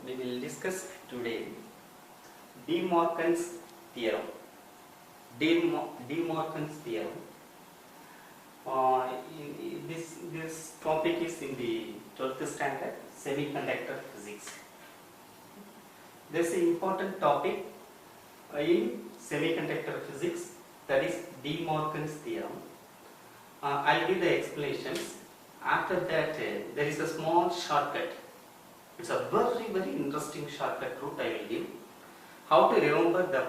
we will discuss today De Morgan's theorem. De Morgan's theorem. This topic is in the 12th standard semiconductor physics. This is an important topic in semiconductor physics, that is De Morgan's theorem. I'll give the explanations. After that, there is a small shortcut. It's a very interesting shortcut route I will give. How to remember the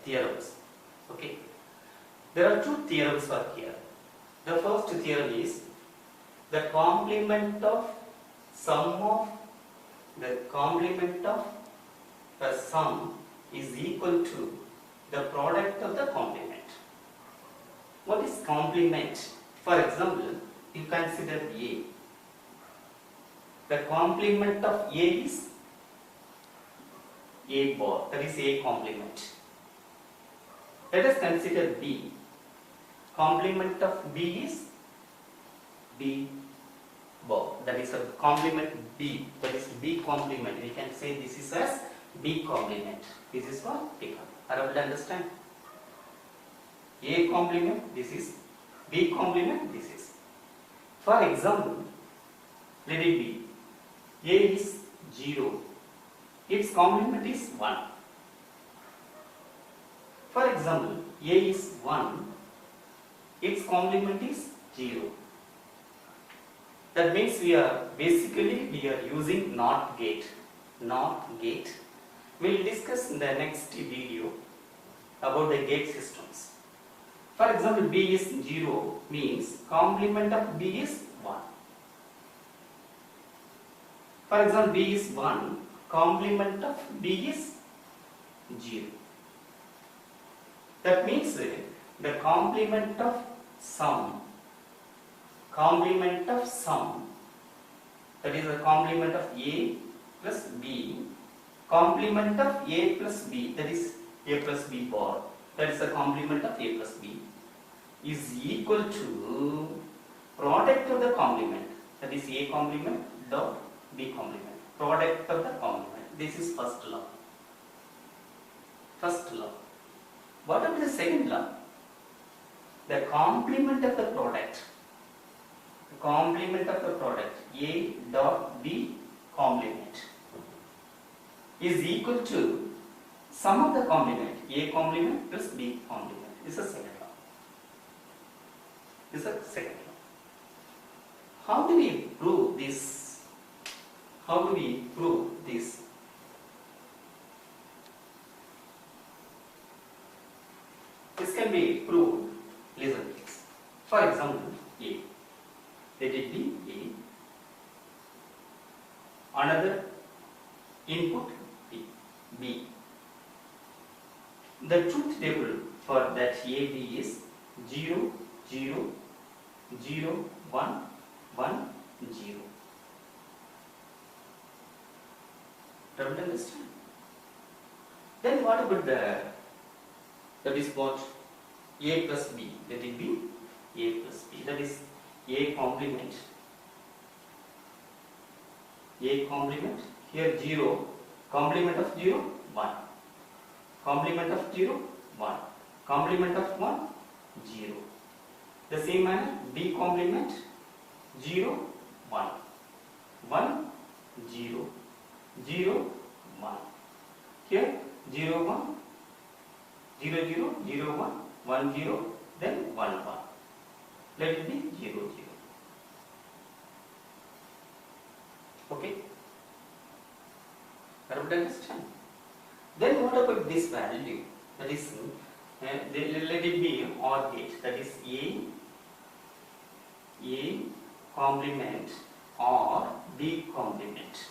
theorems. Okay. There are two theorems are here. The first theorem is the complement of sum of the sum is equal to the product of the complement. What is complement? For example, you consider A. The complement of A is A bar, that is A complement. Let us consider B. Complement of B is B bar, that is a complement B, that is B complement. We can say this is as B complement. This is what B complement. Are you able to understand? A complement, this is B complement, this is. For example, let it be A is 0, its complement is 1. For example, A is 1, its complement is 0. That means we are using NOT gate. NOT gate. We will discuss in the next video about the gate systems. For example, B is 0 means complement of B is 1. For example, B is 1, complement of B is 0. That means the complement of sum, that is the complement of A plus B, complement of A plus B, that is A plus B bar, that is the complement of A plus B, is equal to product of the complement, that is A complement dot B complement, product of the complement. This is first law. What about the second law? The complement of the product. A dot B complement is equal to sum of the complement, A complement plus B complement. This is the second law. How do we prove this? This can be proved. Listen please. For example, A. Let it be A. Another input B. The truth table for that AB is 0, 0, 0, 1, 1, 0. Don't understand? Then what about that is what? A plus B. Let it be A plus B. That is A complement. Here 0. Complement of 0, 1. Complement of 0, 1. Complement of 1, 0. The same manner, B complement 0, 1. 1, 0. 0, 1. Here 0, 1. 0, 0, 0, 1, 1, 0, then 1, 1. Let it be 0, 0. Okay? Are you able to understand? Then what about this value? That is, let it be OR gate. That is A complement or B complement.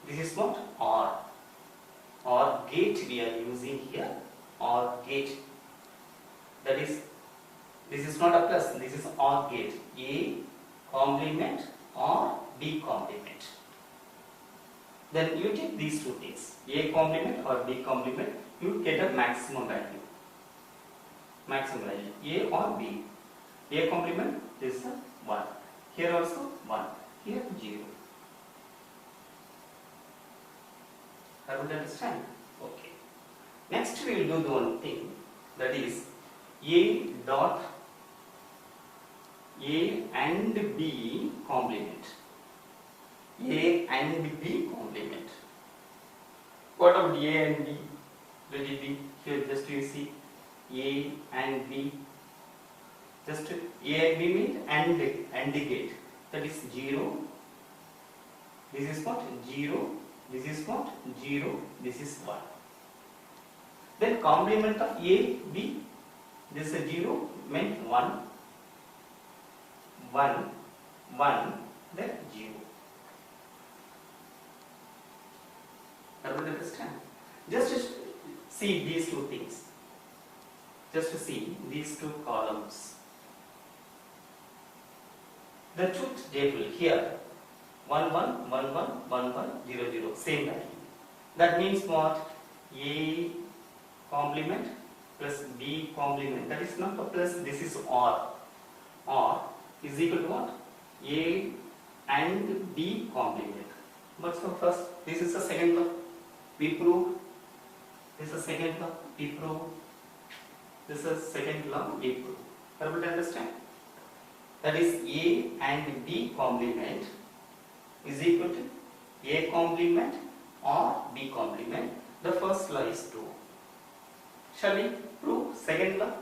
This is what? OR gate we are using here. OR gate. That is, this is not a plus, this is OR gate. A complement or B complement. Then you take these two things, A complement or B complement, you get a maximum value. A or B. A complement is 1. Here also 1. Here 0. Everyone understand? Okay. Next we will do the one thing, that is A dot A and B complement. A and B complement. What about A and B? Let it be here, just you see A and B. Just A and B means and gate. That is 0. This is what? 0. This is what? 0. This is 1. Then complement of A, B. This is 0 meant 1. 1, 1, then 0. Everyone understand? Just to see these two things. Just to see these two columns. The truth table here 1 1 1 1 1 1 0 0, same value. That means what? A complement plus B complement. That is not a plus, this is OR. OR is equal to what? A and B complement. What's the first? This is the second law. We prove. This is the second law. We prove. This is second law. We prove. Able to understand? That is A and B complement is equal to A complement or B complement. The first law is true. Shall we prove second law?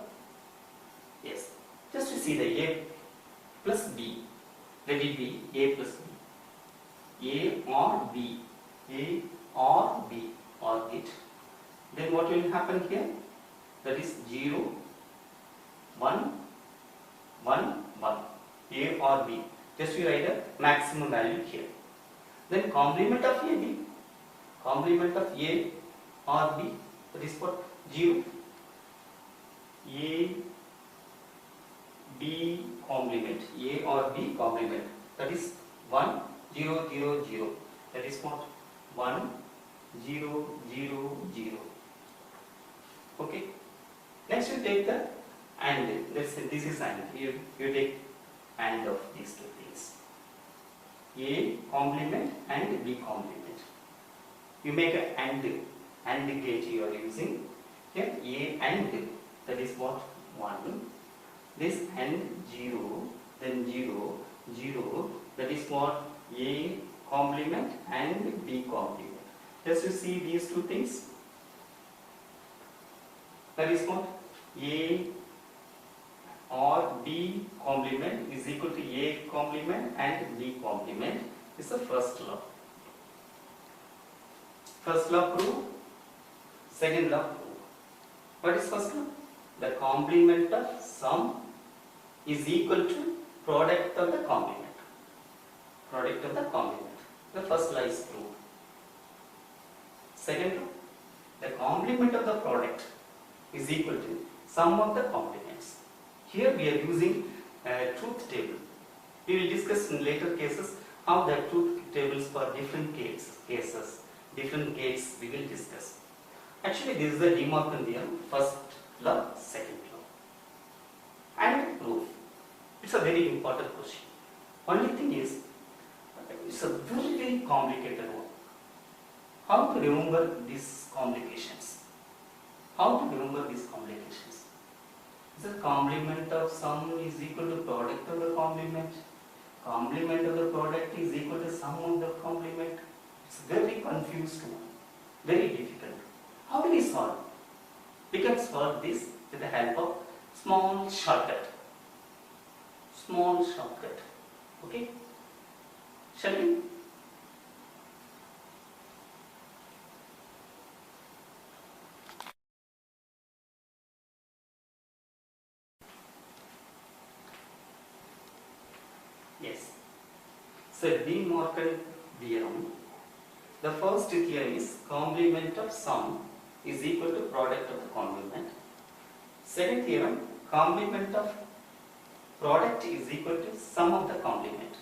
Yes. Just to see the A plus B. Let it be A plus B. A or B. A or B or it. Then what will happen here? That is 0, 1, 1, 1. A or B. Just you write a maximum value here. Then complement of A, B. Complement of A or B. That is what? 0. A, B complement. A or B complement. That is 1, 0, 0, 0. That is what? 1, 0, 0, 0. Okay. Next you take the AND. Let's say this is AND. You take AND of these two things. A complement and B complement. You make an AND gate you are using. Here A and, that is what? 1. This AND 0, then 0, 0. That is what? A complement and B complement. Just you see these two things. That is what? A or B complement is equal to A complement and B complement. This is the first law. First law prove. Second law prove. What is first law? The complement of sum is equal to product of the complement. Product of the complement. The first law is proved. Second law, the complement of the product is equal to sum of the complements. Here we are using truth table. We will discuss in later cases how the truth tables for different cases, different gates we will discuss. Actually, this is the De Morgan theorem, first law, second law. And proof. It's a very important question. Only thing is, it's a very, very complicated one. How to remember these complications? How to remember these complications? The complement of sum is equal to product of the complement. Complement of the product is equal to sum of the complement. It's very confused one. Very difficult. How do we solve? We can solve this with the help of small shortcut. Small shortcut. Okay? Shall we? Yes. So De Morgan theorem. The first theorem is complement of sum is equal to product of the complement. Second theorem, complement of product is equal to sum of the complement.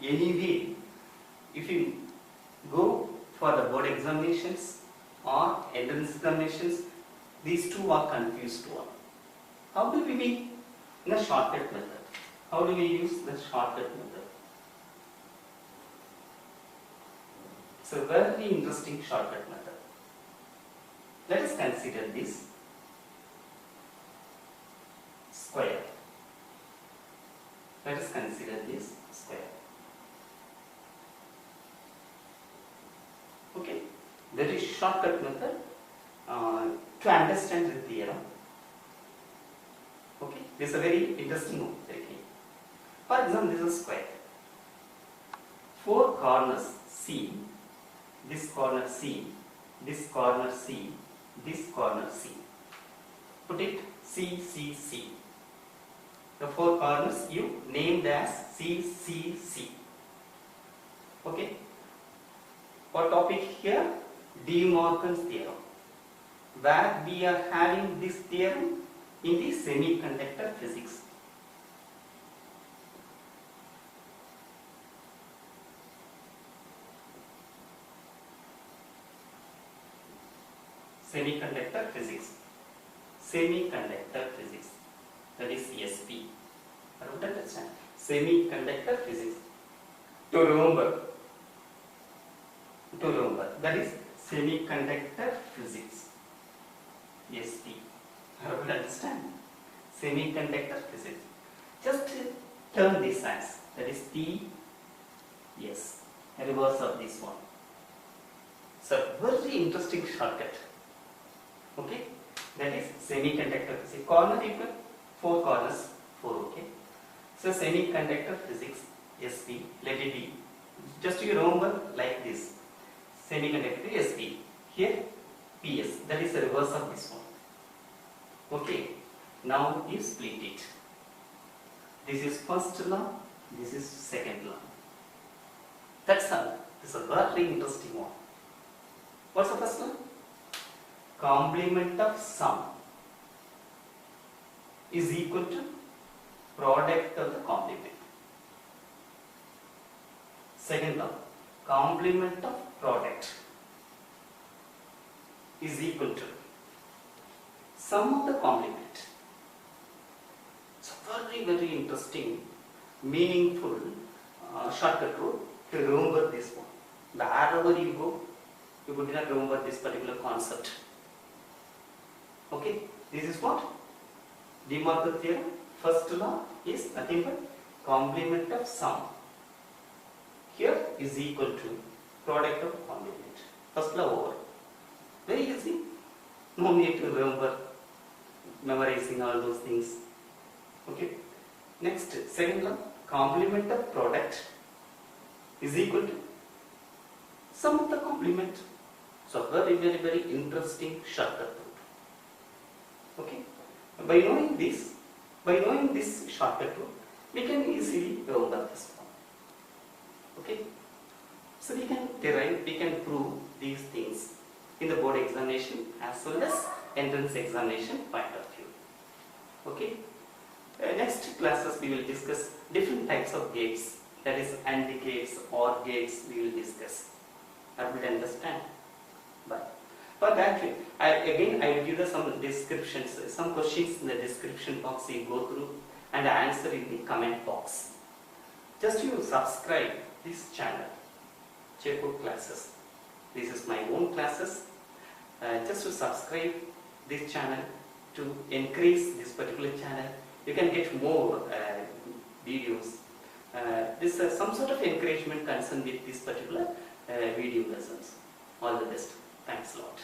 Anyway, if you go for the board examinations or entrance examinations, these two are confused one. How do we be in a shortcut method? How do we use the shortcut method? It's a very interesting shortcut method. Let us consider this square. Let us consider this square. Okay, there is shortcut method to understand the theorem. Okay, this is a very interesting one. For example, this is a square. Four corners C, this corner C, this corner C, this corner C. Put it C, C, C. The four corners you named as C, C, C. Okay. What topic here? De Morgan's theorem. Where we are having this theorem in the semiconductor physics. Semiconductor physics. Semiconductor physics. That is CSP. I don't understand. Semiconductor physics. To remember. That is semiconductor physics. SP. I don't understand. Semiconductor physics. Just turn this as. That is T. Yes. Reverse of this one. So very interesting shortcut. Okay, that is semiconductor physics. Corner equal 4 corners, 4. Okay, so semiconductor physics, SP, let it be. Just you remember like this. Semiconductor SP. Here PS. That is the reverse of this one. Okay, now you split it. This is first law. This is second law. That's all. This is a very interesting one. What's the first law? Complement of sum is equal to product of the complement. Second law, complement of product is equal to sum of the complement. It's a very interesting, meaningful shortcut rule to remember this one. Wherever you go, you could not remember this particular concept. Okay, this is what? De Morgan theorem. First law is nothing but complement of sum. Here is equal to product of complement. First law over. Very easy. No need to remember, memorizing all those things. Okay. Next, second law, complement of product is equal to sum of the complement. So very interesting shortcut. Okay. By knowing this shortcut rule, we can easily remember this one. Okay. So we can derive, we can prove these things in the board examination as well as entrance examination point of view. Okay. Next classes we will discuss different types of gates, that is AND gates, OR gates we will discuss. I will understand. But for that, I will give you some descriptions, some questions in the description box you go through and answer in the comment box. Just you subscribe this channel, Chaircode Classes. This is my own classes. Just to subscribe this channel to increase this particular channel, you can get more videos. This is some sort of encouragement concerned with this particular video lessons. All the best. Thanks a lot.